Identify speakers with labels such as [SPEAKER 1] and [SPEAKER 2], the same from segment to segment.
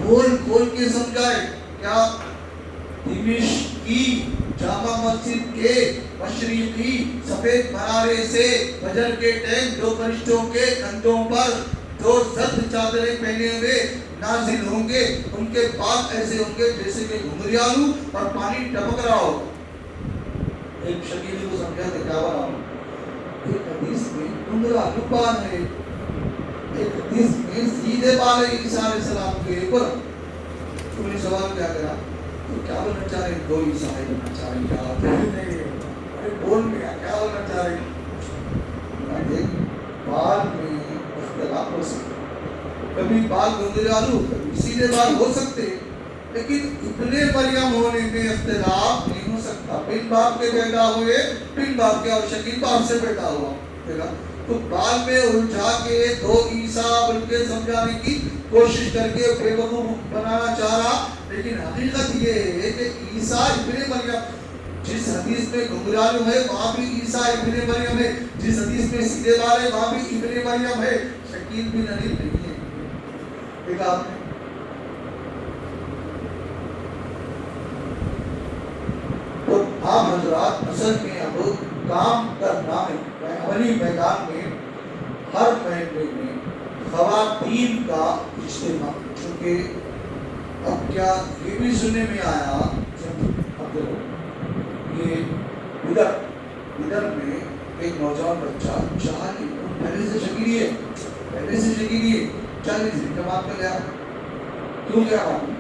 [SPEAKER 1] کھول کھول کے سمجھائے. کیا دمشق کی جامع مسجد کے مشرقی سفید منارے سے فجر کے ٹائم دو فرشتوں کے کندھوں پر دو زرد چادریں پہنے ہوئے نازل ہوں گے. ان کے بال ایسے ہوں گے جیسے کہ گھنگریالو اور پانی ٹپک رہا ہو. ایک شکیلی کو سمجھا کہ کیا بنا ہوں. ایک حدیث میں گھنگریالو بال ہے, ایک حدیث میں سیدھے بال ہے عیسیٰ علیہ السلام کے اوپر. تو نے سوال کیا کرا, تو کیا بننا چاہ رہے, دو عیسائی بننا چاہ رہے, کیا بول گیا کیا بننا چاہ رہے. دیکھ بال میں اختلاف ہو سکتا, کبھی بال گنگریالو کبھی سیدھے بال ہو سکتے, لیکن ابن مریم ہونے میں اختلاف نہیں ہو سکتا. بن باپ کے پیدا ہوئے, بن باپ کے, اور شکیل باپ سے پیدا ہوا. تو بال میں الجھا کے دو عیسیٰ بلکہ سمجھانے کی کوشش کر کے بے وقوف بنانا چاہ رہا. لیکن حقیقت یہ ہے کہ عیسیٰ ابن مریم, جس حدیث میں گنگریالو ہے وہاں بھی عیسیٰ ابن مریم ہے, جس حدیث میں سیدھے بال ہے وہاں بھی ابن مریم ہے, شکیل بن علی نہیں ہے. دیکھا آپ نے. تو آپ حضرات اصل میں اب کام کرنا ہے عملی میدان میں, ہر محلے میں خواتین کا اجتماع. چونکہ اب کیا یہ بھی سننے میں آیا, اب یہ ادھر میں ایک نوجوان بچہ 40 پہلے سے شکیلی ہے, 40 دن جماعت میں گیا. کیوں گیا وہاں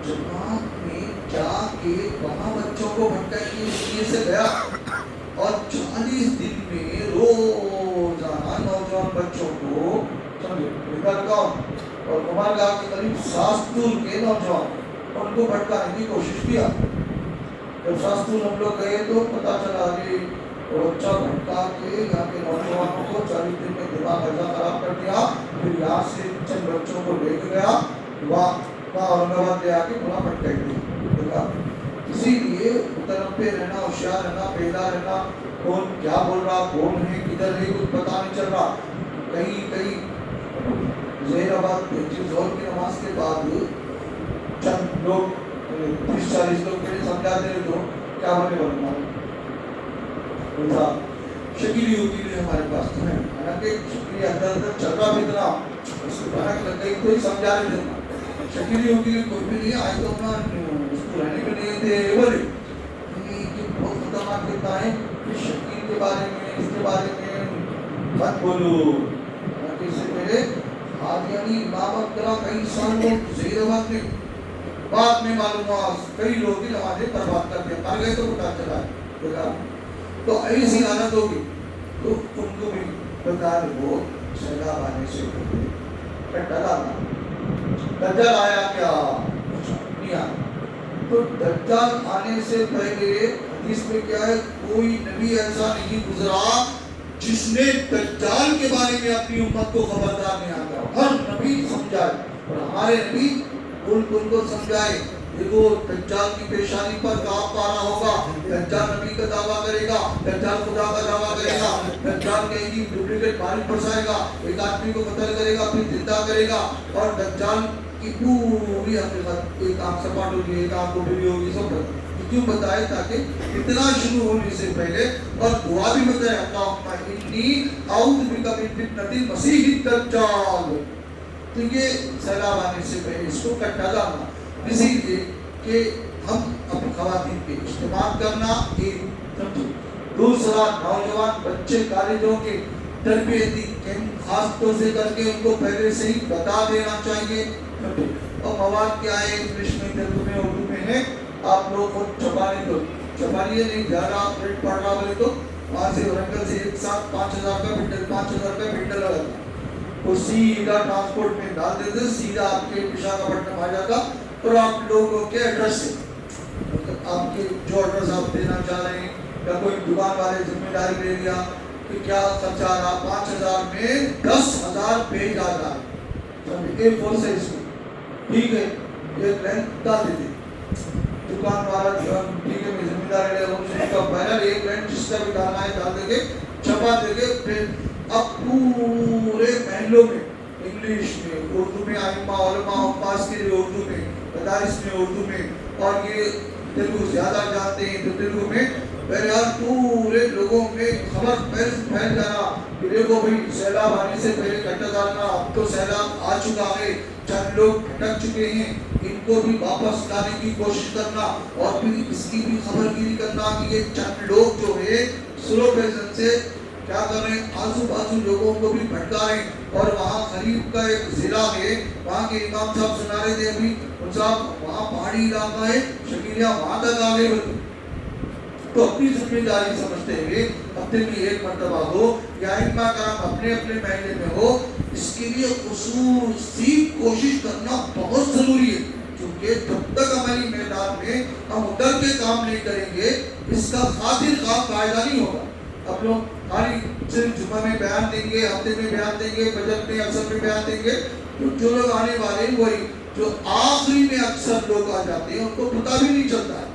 [SPEAKER 1] جماعت میں جا کے وہاں بچوں کو بھٹکا کے اس لیے سے گیا, اور 40 دن میں روزانہ نوجوان بچوں کو ادھر گاؤں اور کمار گاؤں کے قریب ساستور کے نوجوان ان کو بھٹکانے کی کوشش کیا. جب ساستور ہم لوگ گئے تو پتا چلا کہ بچہ بھٹکا کے یہاں کے نوجوانوں کو 40 دن میں دماغ ایسا خراب کر دیا. پھر یہاں سے چند بچوں کو لے کے گیا, وہاں اورنگ آباد لے آ کے پورا بھٹکا دیا. اسی لیے طرف پہ رہنا, ہوشیار رہنا, بیدار رہنا, کون کیا بول رہا, کون ہے, کدھر ہے, کچھ پتا نہیں چل رہا. کہیں زہر آباد ظہر کی نماز کے بعد چند لوگ 30-40 لوگ کے لیے سمجھاتے رہے تو کیا ہونے والا شکیلی وکیلی ہمارے پاس تو ہے. حالانکہ شکیلی اندر چل رہا بھی اتنا اس کو بھنک لگ گئی, کوئی سمجھا نہیں دینا. شکیلی وکیلی کوئی بھی نہیں آئے تو اپنا اس کو رہنے بھی نہیں تھے. بولے کہ بہت خطرناک کہتا ہے کہ شکیل کے بارے میں, اس کے بارے میں مت بولو. اس سے پہلے قادیانی امام کرا کئی سال لوگ زہر آباد میں, بعد میں معلوم ہوا کئی لوگ کی نمازیں برباد کر دیا, مر گئے تو پتا چلا. تو ایسی حالت ہوگی تو ان کو بھی بتا وہ سیلاب آنے سے دجال آیا کیا نہیں آیا. تو دجال آنے سے پہلے حدیث میں کیا ہے, کوئی نبی ایسا نہیں گزرا جس نے دجال کے بارے میں اپنی امت کو خبردار نہیں آتا. ہر نبی سمجھائے, اور ہمارے نبی ان کو سمجھائے. دیکھو دجال کی پیشانی پر کاپ پارا ہوگا, دجال نبی کا دعویٰ کرے گا, دجال خدا کا دعویٰ کرے گا, دجال کہیں گی ڈپلیکیٹ بارش برسائے گا, ایک آدمی کو قتل کرے گا پھر زندہ کرے گا, اور دجال کی پوری حقیقت ایک آنکھ سپاٹ ہوگی, ایک آنکھ ٹوٹی ہوگی. سب کیوں بتائے تاکہ اتنا شروع ہونے سے پہلے, اور دعا بھی بتائے اللہم انی اعوذ بک من فتنۃ المسیح الدجال. تو یہ سیلاب آنے سے پہلے اس کو کٹا جانا, اسی لیے کہ ہم اپنی خواتین کے اجتماع کرنا ایک. دوسرا نوجوان بچے کالجوں کے تربیتی کیمپ خاص طور سے کر کے ان کو پہلے سے ہی بتا دینا چاہیے. اور مواد کیا ہے, انگلش میں, تیلگو میں, اردو میں ہے, آپ لوگ خود چھپانے تو چھپائیے نہیں. زیادہ آپ ریٹ پڑھ رہا بولے تو وہاں سے ورنگل سے ایک ساتھ 5,000 کا بنڈل 5,000 کا بنڈل لگا وہ سیدھا ٹرانسپورٹ میں ڈال دیتے, سیدھا آپ کے وشاکھاپٹنم آ جاتا. اور آپ لوگوں کے ایڈریس سے, آپ کے جو ایڈریس آپ دینا چاہ رہے ہیں, یا کوئی دکان والے ذمہ داری لے لیا کہ کیا خرچہ آ رہا, 5,000 میں 10,000 پیج آتا ہے. A4 سے اس کو ٹھیک ہے, ایک لائن ڈال دیتے. دکان والا ٹھیک ہے, میں ذمہ داری لے رہا ہوں, اس کا پہلا ایک لائن جس کا بھی ڈالنا ہے ڈال دیں گے, چھپا دیں گے. پھر اب پورے محلوں میں انگلش میں, اردو میں ائمہ علماء حفاظ کے لیے اردو میں، مدارس میں اردو میں، اور یہ تیلگو زیادہ جانتے ہیں تو تیلگو میں، بہرحال پورے لوگوں میں خبر پھیل جانا کہ دیکھو بھائی سیلاب آنے سے پہلے کٹا ڈالنا، اب تو سیلاب آ چکا ہے، چند لوگ بھٹک چکے ہیں، ان کو بھی واپس لانے کی کوشش کرنا، اور پھر اس کی بھی خبر گیری کرنا کہ یہ چند لوگ جو ہے سلو پیزن سے کیا کر رہے ہیں، آزو بازو لوگوں کو بھی بھٹکا رہے ہیں۔ اور وہاں قریب کا ایک ضلع ہے، وہاں کے امام صاحب سنا رہے تھے ابھی، ان صاحب وہاں پہاڑی علاقہ ہے، شکیلیاں وہاں تک آگے بڑھے، تو اپنی ذمہ داری سمجھتے ہوئے ہفتے میں ایک مرتبہ ہو یا ائمہ کرام اپنے اپنے محلے میں ہو، اس کے لیے خصوصی کوشش کرنا بہت ضروری ہے، کیونکہ جب تک عملی میدان میں ہم ادھر کے کام نہیں کریں گے اس کا خاطر خواہ فائدہ نہیں ہوگا۔ اب لوگ خالی صرف جمعہ میں بیان دیں گے، ہفتے میں بیان دیں گے، بجٹ میں اثر میں بیان دیں گے، تو جو لوگ آنے والے ہیں وہی جو آخری میں اکثر لوگ آ جاتے ہیں ان کو پتہ بھی نہیں چلتا ہے۔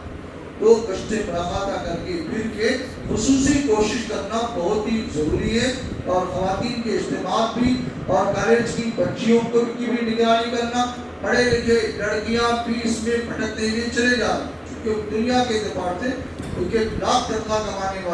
[SPEAKER 1] تو گشت ملاقات کر کے پھر کے خصوصی کوشش کرنا بہت ہی ضروری ہے، اور خواتین کے اجتماعات بھی، اور کالج کی بچیوں کو کی بھی نگرانی کرنا، پڑھے لکھے لڑکیاں بھی اس میں بھٹکتے ہوئے چلے جا رہے ہیں، کیونکہ دنیا کے اعتبار سے کیونکہ لاکھ تنخواہ کمانے والے